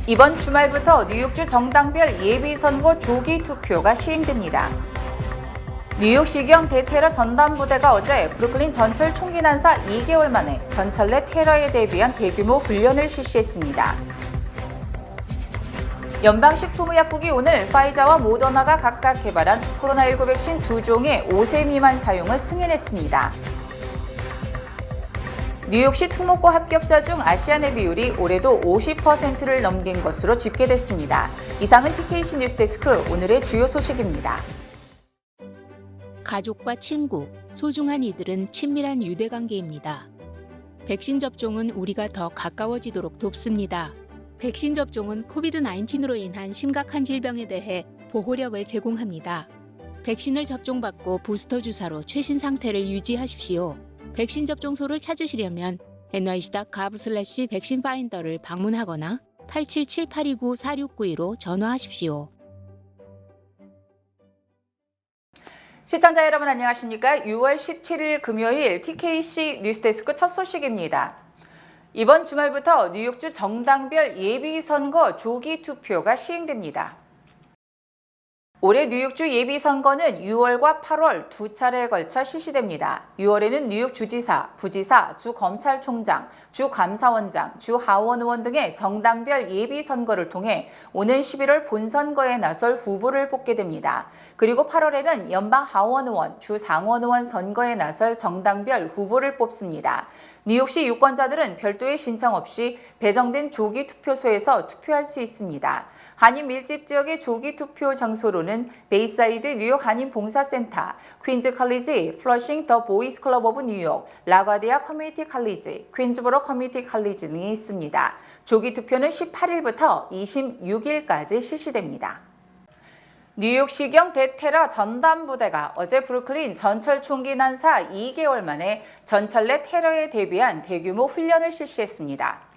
이번 주말부터 뉴욕주 정당별 예비선거 조기 투표가 시행됩니다. 뉴욕시경 대테러 전담부대가 어제 브루클린 전철 총기 난사 2개월 만에 전철 내 테러에 대비한 대규모 훈련을 실시했습니다. 연방식품의약국이 오늘 파이자와 모더나가 각각 개발한 코로나19 백신 2종의 5세 미만 사용을 승인했습니다. 뉴욕시 특목고 합격자 중 아시안의 비율이 올해도 50%를 넘긴 것으로 집계됐습니다. 이상은 TKC 뉴스데스크 오늘의 주요 소식입니다. 가족과 친구, 소중한 이들은 친밀한 유대관계입니다. 백신 접종은 우리가 더 가까워지도록 돕습니다. 백신 접종은 코비드-19로 인한 심각한 질병에 대해 보호력을 제공합니다. 백신을 접종받고 부스터 주사로 최신 상태를 유지하십시오. 백신 접종소를 찾으시려면 nyc.gov/백신파인더를 방문하거나 877-829-4692로 전화하십시오. 시청자 여러분 안녕하십니까? 6월 17일 금요일 TKC 뉴스데스크 첫 소식입니다. 이번 주말부터 뉴욕주 정당별 예비선거 조기 투표가 시행됩니다. 올해 뉴욕주 예비선거는 6월과 8월 두 차례에 걸쳐 실시됩니다. 6월에는 뉴욕 주지사, 부지사, 주검찰총장, 주감사원장, 주하원의원 등의 정당별 예비선거를 통해 오는 11월 본선거에 나설 후보를 뽑게 됩니다. 그리고 8월에는 연방하원의원, 주상원의원 선거에 나설 정당별 후보를 뽑습니다. 뉴욕시 유권자들은 별도의 신청 없이 배정된 조기 투표소에서 투표할 수 있습니다. 한인 밀집 지역의 조기 투표 장소로는 베이사이드 뉴욕 한인 봉사센터, 퀸즈 칼리지, 플러싱 더 보이스 클럽 오브 뉴욕, 라과디아 커뮤니티 칼리지, 퀸즈보로 커뮤니티 칼리지 등이 있습니다. 조기 투표는 18일부터 26일까지 실시됩니다. 뉴욕시경 대테러 전담부대가 어제 브루클린 전철 총기 난사 2개월 만에 전철 내 테러에 대비한 대규모 훈련을 실시했습니다.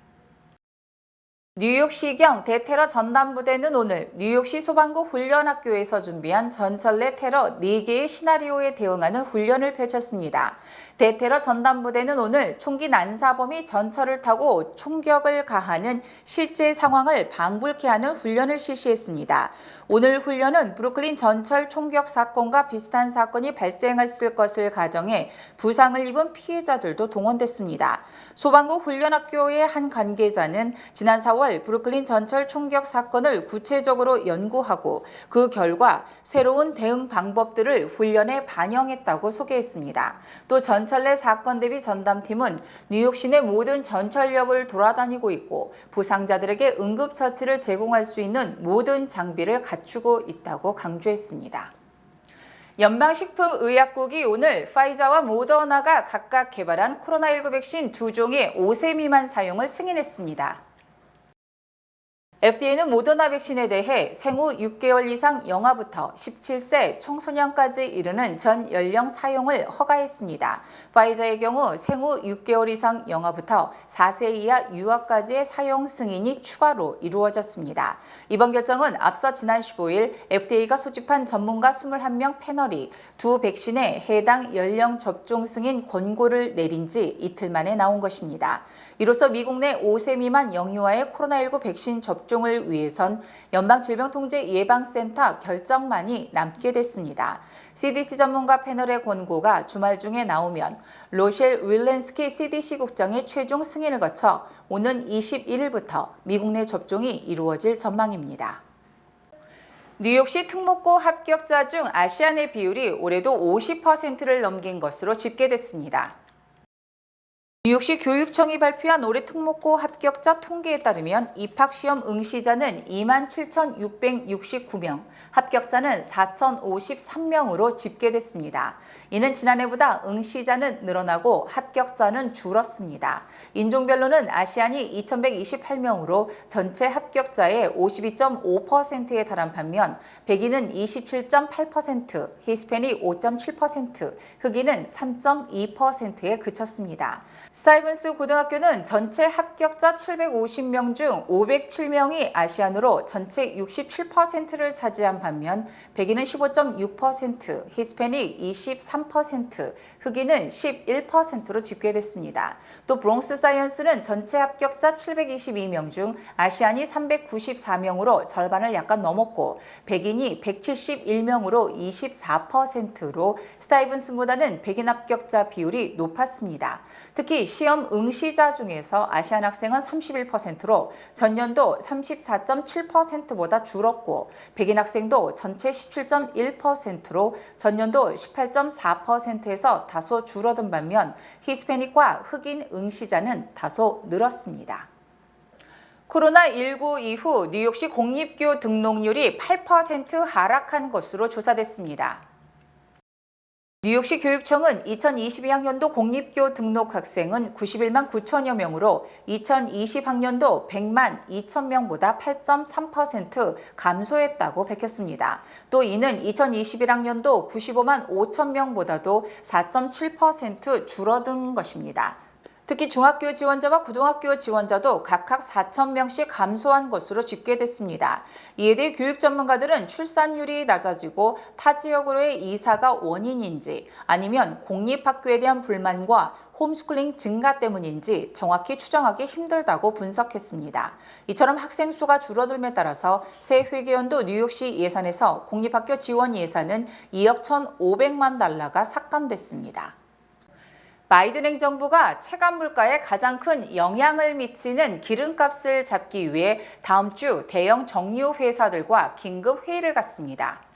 뉴욕시경 대테러 전담부대는 오늘 뉴욕시 소방구 훈련학교에서 준비한 전철 내 테러 4개의 시나리오에 대응하는 훈련을 펼쳤습니다. 대테러 전담부대는 오늘 총기 난사범이 전철을 타고 총격을 가하는 실제 상황을 방불케 하는 훈련을 실시했습니다. 오늘 훈련은 브루클린 전철 총격 사건과 비슷한 사건이 발생했을 것을 가정해 부상을 입은 피해자들도 동원됐습니다. 소방구 훈련학교의 한 관계자는 지난 4월 브루클린 전철 총격 사건을 구체적으로 연구하고 그 결과 새로운 대응 방법들을 훈련에 반영했다고 소개했습니다. 또 전철 내 사건 대비 전담팀은 뉴욕 시내 모든 전철역을 돌아다니고 있고 부상자들에게 응급처치를 제공할 수 있는 모든 장비를 갖추고 있다고 강조했습니다. 연방식품의약국이 오늘 파이자와 모더나가 각각 개발한 코로나19 백신 2종의 5세 미만 사용을 승인했습니다. FDA는 모더나 백신에 대해 생후 6개월 이상 영아부터 17세 청소년까지 이르는 전 연령 사용을 허가했습니다. 파이자의 경우 생후 6개월 이상 영아부터 4세 이하 유아까지의 사용 승인이 추가로 이루어졌습니다. 이번 결정은 앞서 지난 15일 FDA가 소집한 전문가 21명 패널이 두 백신의 해당 연령 접종 승인 권고를 내린 지 이틀 만에 나온 것입니다. 이로써 미국 내 5세 미만 영유아의 코로나19 백신 접종을 위해선 연방질병통제예방센터 결정만이 남게 됐습니다. CDC 전문가 패널의 권고가 주말 중에 나오면 로셸 윌렌스키 CDC 국장의 최종 승인을 거쳐 오는 21일부터 미국 내 접종이 이루어질 전망입니다. 뉴욕시 특목고 합격자 중 아시안의 비율이 올해도 50%를 넘긴 것으로 집계됐습니다. 뉴욕시 교육청이 발표한 올해 특목고 합격자 통계에 따르면 입학시험 응시자는 27,669명, 합격자는 4,053명으로 집계됐습니다. 이는 지난해보다 응시자는 늘어나고 합격자는 줄었습니다. 인종별로는 아시안이 2,128명으로 전체 합격자의 52.5%에 달한 반면 백인은 27.8%, 히스패닉 5.7%, 흑인은 3.2%에 그쳤습니다. 스타이븐스 고등학교는 전체 합격자 750명 중 507명이 아시안으로 전체 67%를 차지한 반면 백인은 15.6%, 히스패닉 23%, 흑인은 11%로 집계됐습니다. 또 브롱스 사이언스는 전체 합격자 722명 중 아시안이 394명으로 절반을 약간 넘었고 백인이 171명으로 24%로 스타이븐스보다는 백인 합격자 비율이 높았습니다. 특히 시험 응시자 중에서 아시안 학생은 31%로 전년도 34.7%보다 줄었고 백인 학생도 전체 17.1%로 전년도 18.4%에서 다소 줄어든 반면 히스패닉과 흑인 응시자는 다소 늘었습니다. 코로나19 이후 뉴욕시 공립교 등록률이 8% 하락한 것으로 조사됐습니다. 뉴욕시 교육청은 2022학년도 공립교 등록 학생은 91만 9천여 명으로 2020학년도 100만 2천 명보다 8.3% 감소했다고 밝혔습니다. 또 이는 2021학년도 95만 5천 명보다도 4.7% 줄어든 것입니다. 특히 중학교 지원자와 고등학교 지원자도 각각 4천 명씩 감소한 것으로 집계됐습니다. 이에 대해 교육 전문가들은 출산율이 낮아지고 타 지역으로의 이사가 원인인지 아니면 공립학교에 대한 불만과 홈스쿨링 증가 때문인지 정확히 추정하기 힘들다고 분석했습니다. 이처럼 학생 수가 줄어들에 따라서 새 회계연도 뉴욕시 예산에서 공립학교 지원 예산은 2억 1,500만 달러가 삭감됐습니다. 바이든 행정부가 체감 물가에 가장 큰 영향을 미치는 기름값을 잡기 위해 다음 주 대형 정유 회사들과 긴급 회의를 갖습니다.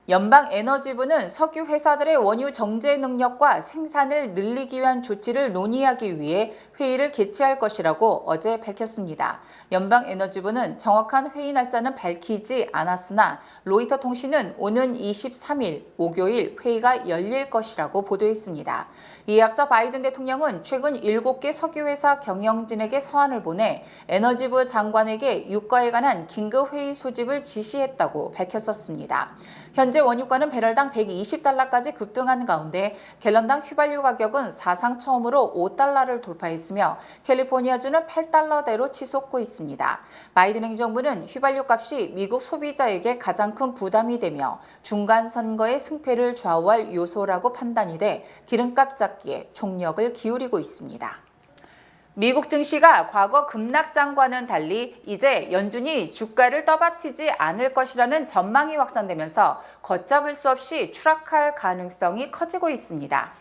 연방에너지부는 석유 회사들의 원유 정제 능력과 생산을 늘리기 위한 조치를 논의하기 위해 회의를 개최할 것이라고 어제 밝혔습니다. 연방에너지부는 정확한 회의 날짜는 밝히지 않았으나 로이터 통신은 오는 23일 목요일 회의가 열릴 것이라고 보도했습니다. 이에 앞서 바이든 대통령은 최근 7개 석유회사 경영진에게 서한을 보내 에너지부 장관에게 유가에 관한 긴급회의 소집을 지시했다고 밝혔었습니다. 현재 원유가는 배럴당 120달러까지 급등한 가운데 갤런당 휘발유 가격은 사상 처음으로 5달러를 돌파했으며 캘리포니아주는 8달러대로 치솟고 있습니다. 바이든 행정부는 휘발유 값이 미국 소비자에게 가장 큰 부담이 되며 중간 선거의 승패를 좌우할 요소라고 판단이 돼 기름값 잡기에 총력을 기울이고 있습니다. 미국 증시가 과거 급락장과는 달리 이제 연준이 주가를 떠받치지 않을 것이라는 전망이 확산되면서 걷잡을 수 없이 추락할 가능성이 커지고 있습니다.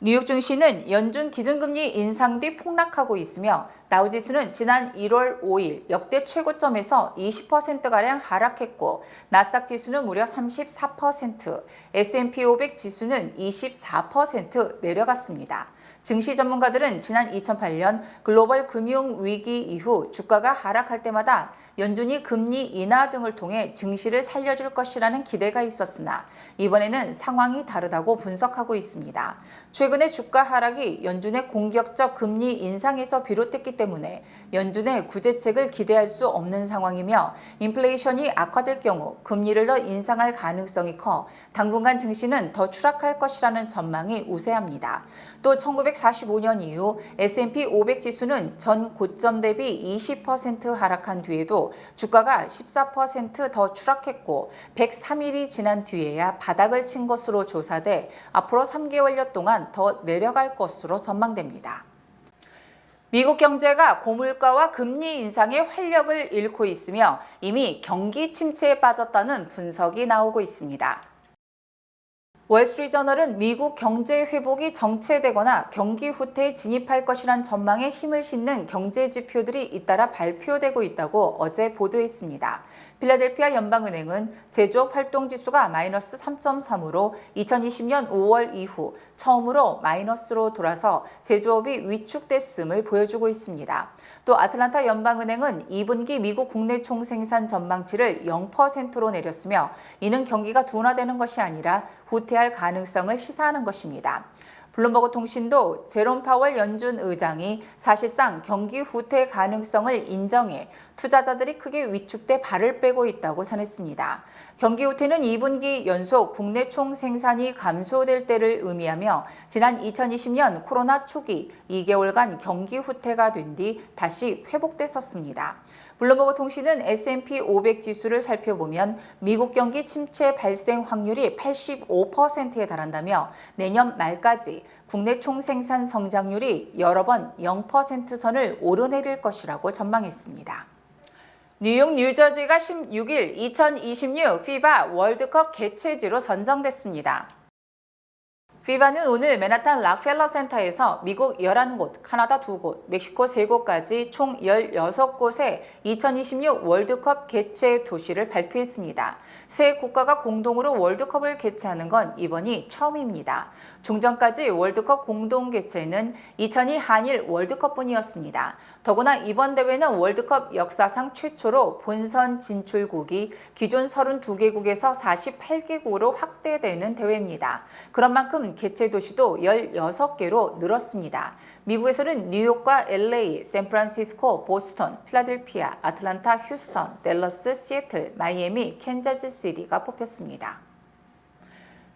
뉴욕 증시는 연준 기준금리 인상 뒤 폭락하고 있으며 다우지수는 지난 1월 5일 역대 최고점에서 20%가량 하락했고 나스닥 지수는 무려 34%, S&P 500 지수는 24% 내려갔습니다. 증시 전문가들은 지난 2008년 글로벌 금융 위기 이후 주가가 하락할 때마다 연준이 금리 인하 등을 통해 증시를 살려줄 것이라는 기대가 있었으나 이번에는 상황이 다르다고 분석하고 있습니다. 최근의 주가 하락이 연준의 공격적 금리 인상에서 비롯됐기 때문에 연준의 구제책을 기대할 수 없는 상황이며 인플레이션이 악화될 경우 금리를 더 인상할 가능성이 커 당분간 증시는 더 추락할 것이라는 전망이 우세합니다. 또 1945년 이후 S&P 500 지수는 전 고점 대비 20% 하락한 뒤에도 주가가 14% 더 추락했고 103일이 지난 뒤에야 바닥을 친 것으로 조사돼 앞으로 3개월여 동안 더 내려갈 것으로 전망됩니다. 미국 경제가 고물가와 금리 인상의 활력을 잃고 있으며 이미 경기 침체에 빠졌다는 분석이 나오고 있습니다. 월스트리트저널은 미국 경제 회복이 정체되거나 경기 후퇴에 진입할 것이란 전망에 힘을 싣는 경제 지표들이 잇따라 발표되고 있다고 어제 보도했습니다. 필라델피아 연방은행은 제조업 활동 지수가 마이너스 3.3으로 2020년 5월 이후 처음으로 마이너스로 돌아서 제조업이 위축됐음을 보여주고 있습니다. 또 아틀란타 연방은행은 2분기 미국 국내 총생산 전망치를 0%로 내렸으며 이는 경기가 둔화되는 것이 아니라 후퇴할 가능성을 시사하는 것입니다. 블룸버그 통신도 제롬 파월 연준 의장이 사실상 경기 후퇴 가능성을 인정해 투자자들이 크게 위축돼 발을 빼고 있다고 전했습니다. 경기 후퇴는 2분기 연속 국내 총 생산이 감소될 때를 의미하며 지난 2020년 코로나 초기 2개월간 경기 후퇴가 된 뒤 다시 회복됐었습니다. 블룸버그 통신은 S&P 500 지수를 살펴보면 미국 경기 침체 발생 확률이 85%에 달한다며 내년 말까지 국내 총생산 성장률이 여러 번 0%선을 오르내릴 것이라고 전망했습니다. 뉴욕, 뉴저지가 16일 2026 피바 월드컵 개최지로 선정됐습니다. 피바는 오늘 맨하탄 락펠러 센터에서 미국 11곳, 카나다 2곳, 멕시코 3곳까지 총 16곳의 2026 월드컵 개최 도시를 발표했습니다. 세 국가가 공동으로 월드컵을 개최하는 건 이번이 처음입니다. 종전까지 월드컵 공동 개최는 2002 한일 월드컵뿐이었습니다. 더구나 이번 대회는 월드컵 역사상 최초로 본선 진출국이 기존 32개국에서 48개국으로 확대되는 대회입니다. 그런 만큼 개최 도시도 16개로 늘었습니다. 미국에서는 뉴욕과 LA, 샌프란시스코, 보스턴, 필라델피아, 아틀란타, 휴스턴, 댈러스, 시애틀, 마이애미, 캔자스시티가 뽑혔습니다.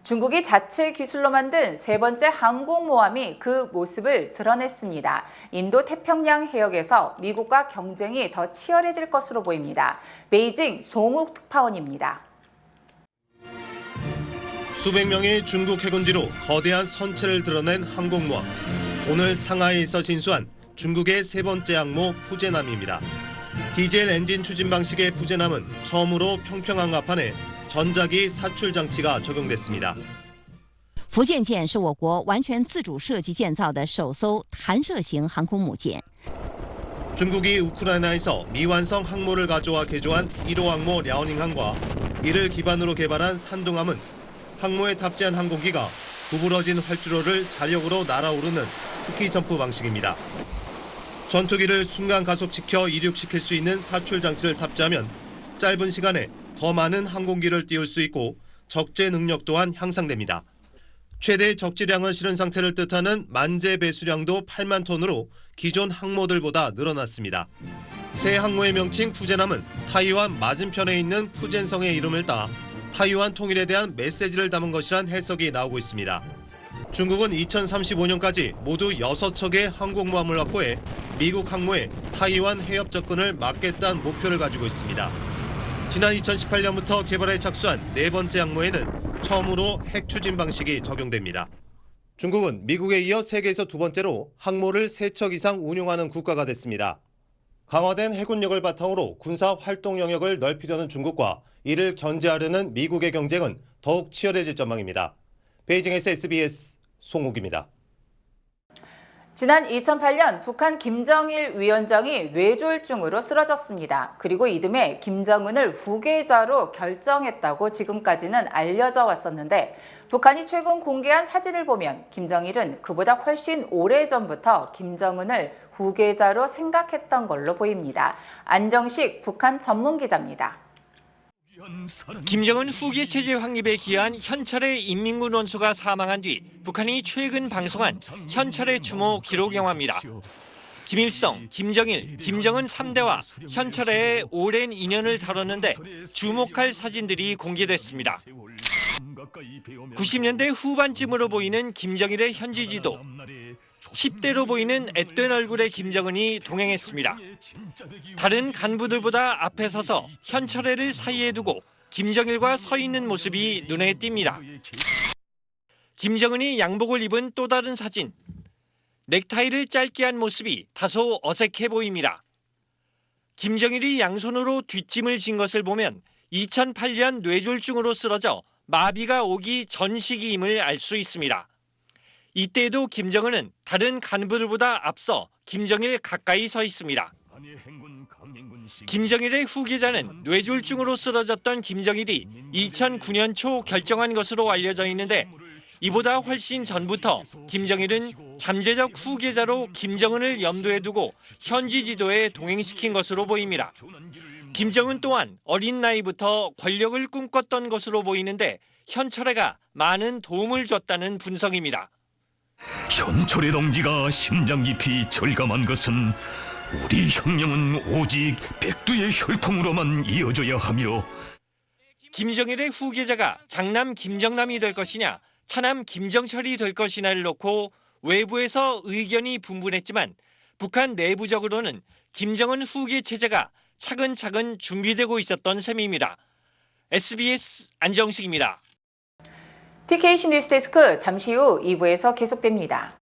중국이 자체 기술로 만든 세 번째 항공모함이 그 모습을 드러냈습니다. 인도 태평양 해역에서 미국과 경쟁이 더 치열해질 것으로 보입니다. 베이징 송욱 특파원입니다. 수백 명의 중국 해군지로 거대한 선체를 드러낸 항공모함. 오늘 상하이에서 진수한 중국의 세 번째 항모 푸젠함입니다. 디젤 엔진 추진 방식의 푸젠함은 처음으로 평평한 갑판에 전자기 사출 장치가 적용됐습니다. 福建舰是我国完全自主设计建造的首艘弹射型航空母舰。 중국이 우크라이나에서 미완성 항모를 가져와 개조한 1호 항모 랴오닝항과 이를 기반으로 개발한 산둥함은 항모에 탑재한 항공기가 구부러진 활주로를 자력으로 날아오르는 스키 점프 방식입니다. 전투기를 순간 가속시켜 이륙시킬 수 있는 사출 장치를 탑재하면 짧은 시간에 더 많은 항공기를 띄울 수 있고 적재 능력 또한 향상됩니다. 최대 적재량을 실은 상태를 뜻하는 만재 배수량도 8만 톤으로 기존 항모들보다 늘어났습니다. 새 항모의 명칭 푸젠함은 타이완 맞은편에 있는 푸젠성의 이름을 따 타이완 통일에 대한 메시지를 담은 것이란 해석이 나오고 있습니다. 중국은 2035년까지 모두 6척의 항공모함을 확보해 미국 항모에 타이완 해협 접근을 막겠다는 목표를 가지고 있습니다. 지난 2018년부터 개발에 착수한 네 번째 항모에는 처음으로 핵 추진 방식이 적용됩니다. 중국은 미국에 이어 세계에서 두 번째로 항모를 3척 이상 운용하는 국가가 됐습니다. 강화된 해군력을 바탕으로 군사 활동 영역을 넓히려는 중국과 이를 견제하려는 미국의 경쟁은 더욱 치열해질 전망입니다. 베이징에서 SBS 송욱입니다. 지난 2008년 북한 김정일 위원장이 뇌졸중으로 쓰러졌습니다. 그리고 이듬해 김정은을 후계자로 결정했다고 지금까지는 알려져 왔었는데 북한이 최근 공개한 사진을 보면 김정일은 그보다 훨씬 오래전부터 김정은을 후계자로 생각했던 걸로 보입니다. 안정식 북한 전문기자입니다. 김정은 후계 체제 확립에 기여한 현철의 인민군 원수가 사망한 뒤 북한이 최근 방송한 현철의 추모 기록 영화입니다. 김일성, 김정일, 김정은 3대와 현철의 오랜 인연을 다뤘는데 주목할 사진들이 공개됐습니다. 90년대 후반쯤으로 보이는 김정일의 현지 지도, 10대로 보이는 앳된 얼굴의 김정은이 동행했습니다. 다른 간부들보다 앞에 서서 현철애를 사이에 두고 김정일과 서 있는 모습이 눈에 띕니다. 김정은이 양복을 입은 또 다른 사진. 넥타이를 짧게 한 모습이 다소 어색해 보입니다. 김정일이 양손으로 뒷짐을 진 것을 보면 2008년 뇌졸중으로 쓰러져 마비가 오기 전 시기임을 알 수 있습니다. 이때에도 김정은은 다른 간부들보다 앞서 김정일 가까이 서 있습니다. 김정일의 후계자는 뇌졸중으로 쓰러졌던 김정일이 2009년 초 결정한 것으로 알려져 있는데 이보다 훨씬 전부터 김정일은 잠재적 후계자로 김정은을 염두에 두고 현지 지도에 동행시킨 것으로 보입니다. 김정은 또한 어린 나이부터 권력을 꿈꿨던 것으로 보이는데 현철애가 많은 도움을 줬다는 분석입니다. 현철의 동지가 심장 깊이 절감한 것은 우리 혁명은 오직 백두의 혈통으로만 이어져야 하며 김정일의 후계자가 장남 김정남이 될 것이냐 차남 김정철이 될 것이냐를 놓고 외부에서 의견이 분분했지만 북한 내부적으로는 김정은 후계 체제가 차근차근 준비되고 있었던 셈입니다. SBS 안정식입니다. TKC 뉴스데스크 잠시 후 2부에서 계속됩니다.